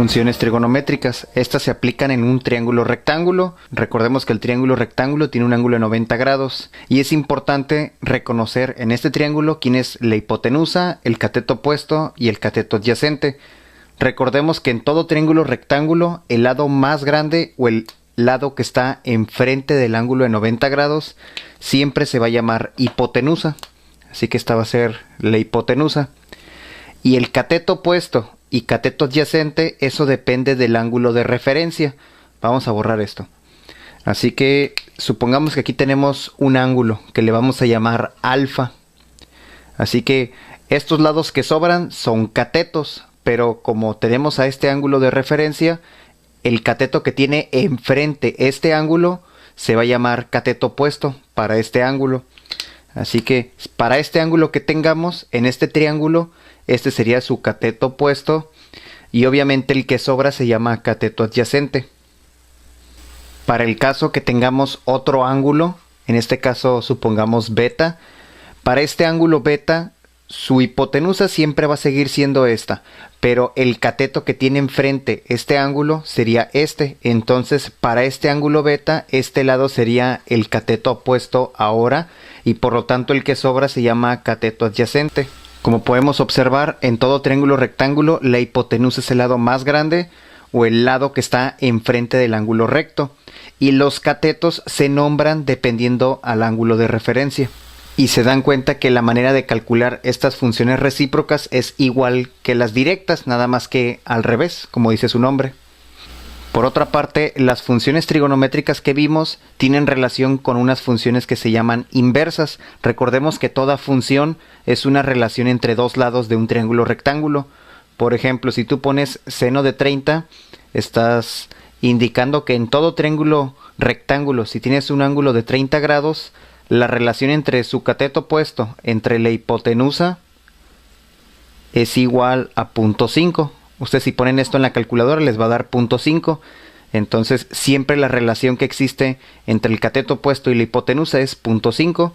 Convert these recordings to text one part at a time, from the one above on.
Funciones trigonométricas. Estas se aplican en un triángulo rectángulo. Recordemos que el triángulo rectángulo tiene un ángulo de 90 grados. Y es importante reconocer en este triángulo quién es la hipotenusa, el cateto opuesto y el cateto adyacente. Recordemos que en todo triángulo rectángulo, el lado más grande o el lado que está enfrente del ángulo de 90 grados siempre se va a llamar hipotenusa. Así que esta va a ser la hipotenusa. Y el cateto opuesto y cateto adyacente, eso depende del ángulo de referencia. Vamos a borrar esto. Así que supongamos que aquí tenemos un ángulo que le vamos a llamar alfa. Así que estos lados que sobran son catetos, pero como tenemos a este ángulo de referencia, el cateto que tiene enfrente este ángulo se va a llamar cateto opuesto para este ángulo. Así que para este ángulo que tengamos en este triángulo, este sería su cateto opuesto y obviamente el que sobra se llama cateto adyacente. Para el caso que tengamos otro ángulo, en este caso supongamos beta, para este ángulo beta su hipotenusa siempre va a seguir siendo esta, pero el cateto que tiene enfrente este ángulo sería este. Entonces para este ángulo beta, este lado sería el cateto opuesto ahora y por lo tanto el que sobra se llama cateto adyacente. Como podemos observar, en todo triángulo rectángulo la hipotenusa es el lado más grande o el lado que está enfrente del ángulo recto y los catetos se nombran dependiendo al ángulo de referencia. Y se dan cuenta que la manera de calcular estas funciones recíprocas es igual que las directas, nada más que al revés, como dice su nombre. Por otra parte, las funciones trigonométricas que vimos tienen relación con unas funciones que se llaman inversas. Recordemos que toda función es una relación entre dos lados de un triángulo rectángulo. Por ejemplo, si tú pones seno de 30, estás indicando que en todo triángulo rectángulo, si tienes un ángulo de 30 grados, la relación entre su cateto opuesto, entre la hipotenusa, es igual a 0.5. Ustedes si ponen esto en la calculadora les va a dar 0.5. Entonces siempre la relación que existe entre el cateto opuesto y la hipotenusa es 0.5.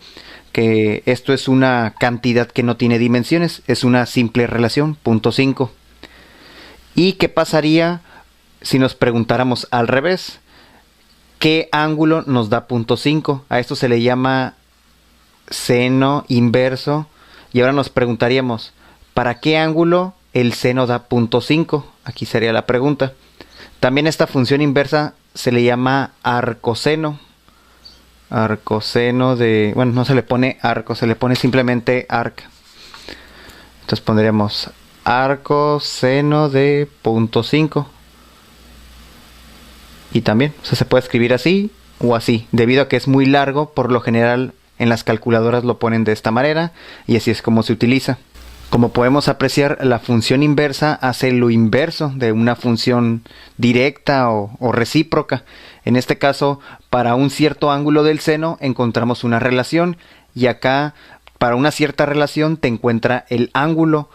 Que esto es una cantidad que no tiene dimensiones. Es una simple relación, 0.5. ¿Y qué pasaría si nos preguntáramos al revés? ¿Qué ángulo nos da 0.5? A esto se le llama seno inverso. Y ahora nos preguntaríamos, ¿para qué ángulo el seno da 0.5? Aquí sería la pregunta. También esta función inversa se le llama arcoseno. Arcoseno de... Bueno, no se le pone arco, se le pone simplemente arc. Entonces pondríamos arcoseno de 0.5. Y también, o sea, se puede escribir así o así. Debido a que es muy largo, por lo general en las calculadoras lo ponen de esta manera. Y así es como se utiliza. Como podemos apreciar, la función inversa hace lo inverso de una función directa o recíproca. En este caso, para un cierto ángulo del seno encontramos una relación y acá para una cierta relación te encuentra el ángulo.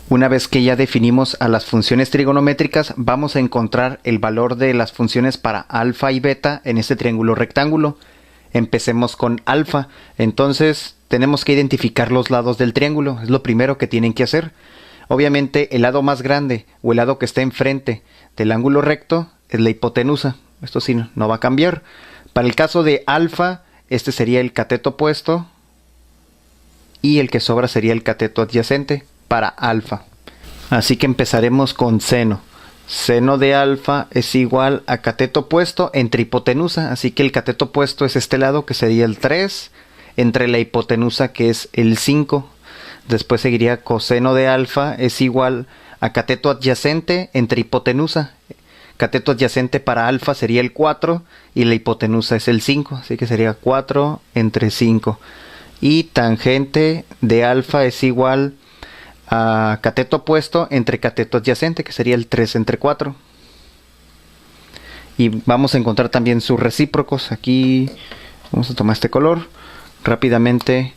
Una vez que ya definimos a las funciones trigonométricas, vamos a encontrar el valor de las funciones para alfa y beta en este triángulo rectángulo. Empecemos con alfa. Entonces tenemos que identificar los lados del triángulo. Es lo primero que tienen que hacer. Obviamente el lado más grande o el lado que está enfrente del ángulo recto es la hipotenusa. Esto sí no va a cambiar. Para el caso de alfa, este sería el cateto opuesto y el que sobra sería el cateto adyacente para alfa. Así que empezaremos con seno. Seno de alfa es igual a cateto opuesto entre hipotenusa. Así que el cateto opuesto es este lado que sería el 3 entre la hipotenusa que es el 5. Después seguiría coseno de alfa es igual a cateto adyacente entre hipotenusa. Cateto adyacente para alfa sería el 4 y la hipotenusa es el 5. Así que sería 4 entre 5. Y tangente de alfa es igual a cateto opuesto entre cateto adyacente, que sería el 3 entre 4. Y vamos a encontrar también sus recíprocos. Aquí vamos a tomar este color. Rápidamente,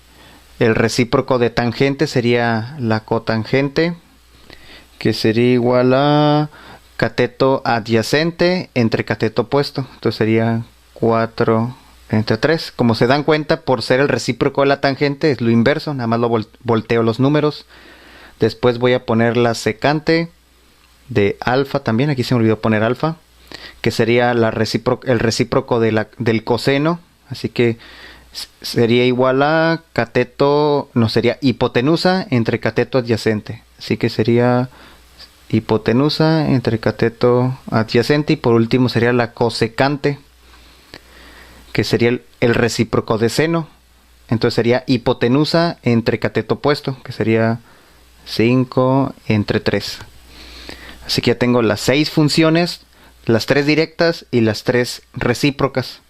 el recíproco de tangente sería la cotangente, que sería igual a cateto adyacente entre cateto opuesto. Entonces sería 4 entre 3. Como se dan cuenta, por ser el recíproco de la tangente es lo inverso. Nada más lo volteo los números. Después voy a poner la secante de alfa también, aquí se me olvidó poner alfa, que sería el recíproco del coseno, así que sería igual a cateto, no, sería hipotenusa entre cateto adyacente, así que sería hipotenusa entre cateto adyacente, y por último sería la cosecante, que sería el recíproco de seno, entonces sería hipotenusa entre cateto opuesto, que sería 5 entre 3. Así que ya tengo las 6 funciones, las 3 directas y las 3 recíprocas.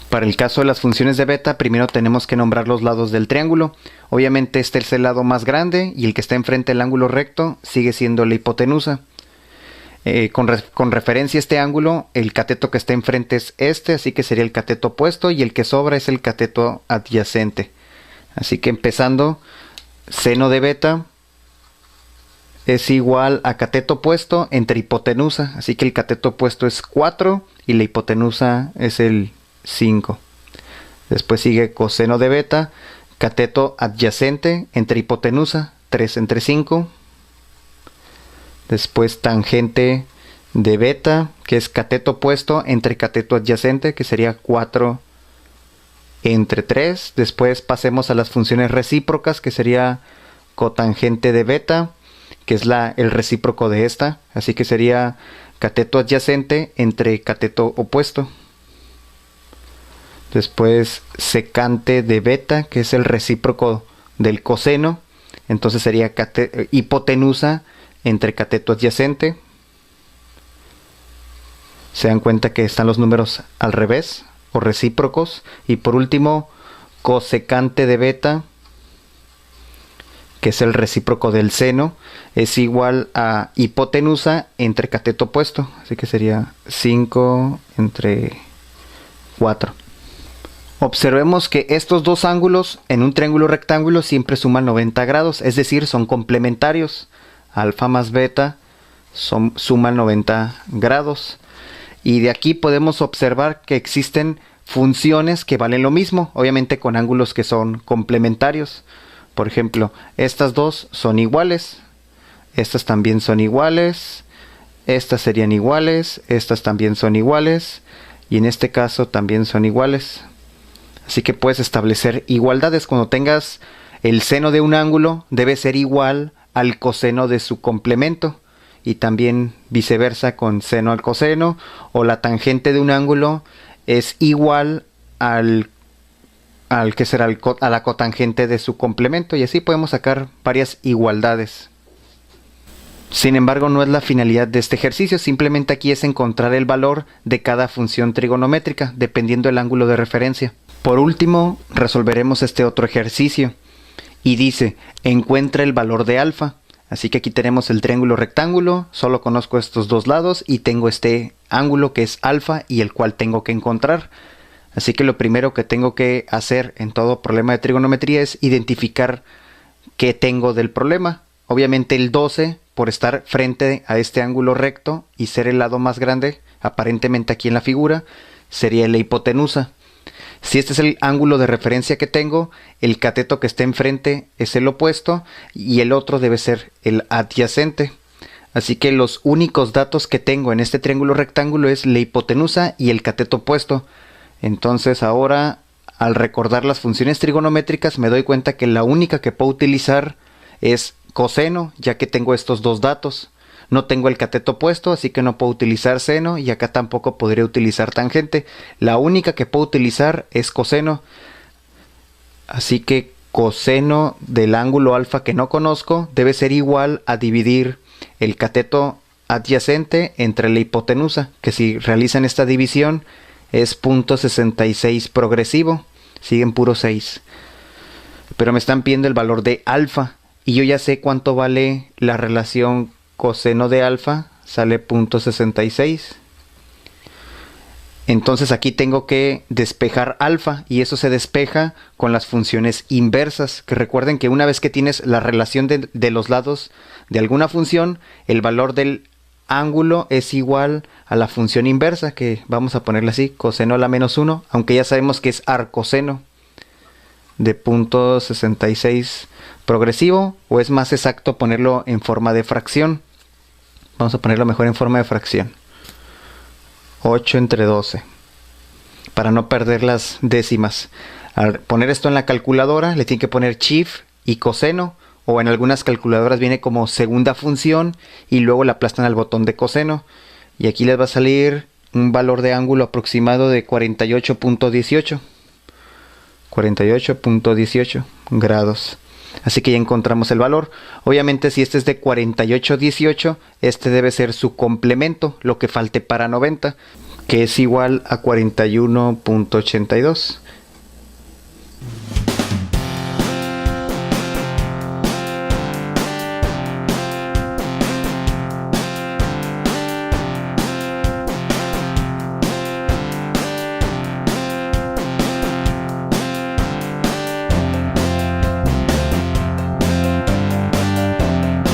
Para el caso de las funciones de beta, primero tenemos que nombrar los lados del triángulo. Obviamente este es el lado más grande y el que está enfrente del ángulo recto sigue siendo la hipotenusa. Con referencia a este ángulo, el cateto que está enfrente es este, así que sería el cateto opuesto, y el que sobra es el cateto adyacente. Así que empezando, seno de beta es igual a cateto opuesto entre hipotenusa, así que el cateto opuesto es 4 y la hipotenusa es el 5. Después sigue coseno de beta, cateto adyacente entre hipotenusa, 3 entre 5. Después tangente de beta, que es cateto opuesto entre cateto adyacente, que sería 4 entre 3. Después pasemos a las funciones recíprocas, que sería cotangente de beta, que es el recíproco de esta, así que sería cateto adyacente entre cateto opuesto. Después secante de beta, que es el recíproco del coseno, entonces sería hipotenusa entre cateto adyacente. Se dan cuenta que están los números al revés o recíprocos. Y por último, cosecante de beta, que es el recíproco del seno, es igual a hipotenusa entre cateto opuesto, así que sería 5 entre 4. Observemos que estos dos ángulos en un triángulo rectángulo siempre suman 90 grados, es decir, son complementarios. Alfa más beta suman 90 grados. Y de aquí podemos observar que existen funciones que valen lo mismo, obviamente con ángulos que son complementarios. Por ejemplo, estas dos son iguales, estas también son iguales, estas serían iguales, estas también son iguales, y en este caso también son iguales. Así que puedes establecer igualdades. Cuando tengas el seno de un ángulo, debe ser igual al coseno de su complemento, y también viceversa con seno al coseno, o la tangente de un ángulo es igual a la cotangente de su complemento, y así podemos sacar varias igualdades. Sin embargo, no es la finalidad de este ejercicio, simplemente aquí es encontrar el valor de cada función trigonométrica, dependiendo del ángulo de referencia. Por último, resolveremos este otro ejercicio, y dice, encuentra el valor de alfa. Así que aquí tenemos el triángulo rectángulo, solo conozco estos dos lados, y tengo este ángulo que es alfa y el cual tengo que encontrar. Así que lo primero que tengo que hacer en todo problema de trigonometría es identificar qué tengo del problema. Obviamente el 12, por estar frente a este ángulo recto y ser el lado más grande, aparentemente aquí en la figura, sería la hipotenusa. Si este es el ángulo de referencia que tengo, el cateto que esté enfrente es el opuesto y el otro debe ser el adyacente. Así que los únicos datos que tengo en este triángulo rectángulo es la hipotenusa y el cateto opuesto. Entonces ahora, al recordar las funciones trigonométricas, me doy cuenta que la única que puedo utilizar es coseno, ya que tengo estos dos datos. No tengo el cateto opuesto, así que no puedo utilizar seno, y acá tampoco podría utilizar tangente. La única que puedo utilizar es coseno. Así que coseno del ángulo alfa que no conozco debe ser igual a dividir el cateto adyacente entre la hipotenusa, que si realizan esta división es 0.66 progresivo, siguen puro 6. Pero me están pidiendo el valor de alfa, y yo ya sé cuánto vale la relación coseno de alfa, sale 0.66. Entonces aquí tengo que despejar alfa, y eso se despeja con las funciones inversas, que recuerden que una vez que tienes la relación de los lados de alguna función, el valor del ángulo es igual a la función inversa, que vamos a ponerle así, coseno a la menos 1, aunque ya sabemos que es arcoseno de 0.66 progresivo, o es más exacto ponerlo en forma de fracción. Vamos a ponerlo mejor en forma de fracción. 8 entre 12. Para no perder las décimas. Al poner esto en la calculadora, le tienen que poner Shift y coseno. O en algunas calculadoras viene como segunda función y luego la aplastan al botón de coseno. Y aquí les va a salir un valor de ángulo aproximado de 48.18. 48.18 grados. Así que ya encontramos el valor. Obviamente si este es de 48.18, este debe ser su complemento, lo que falte para 90, que es igual a 41.82.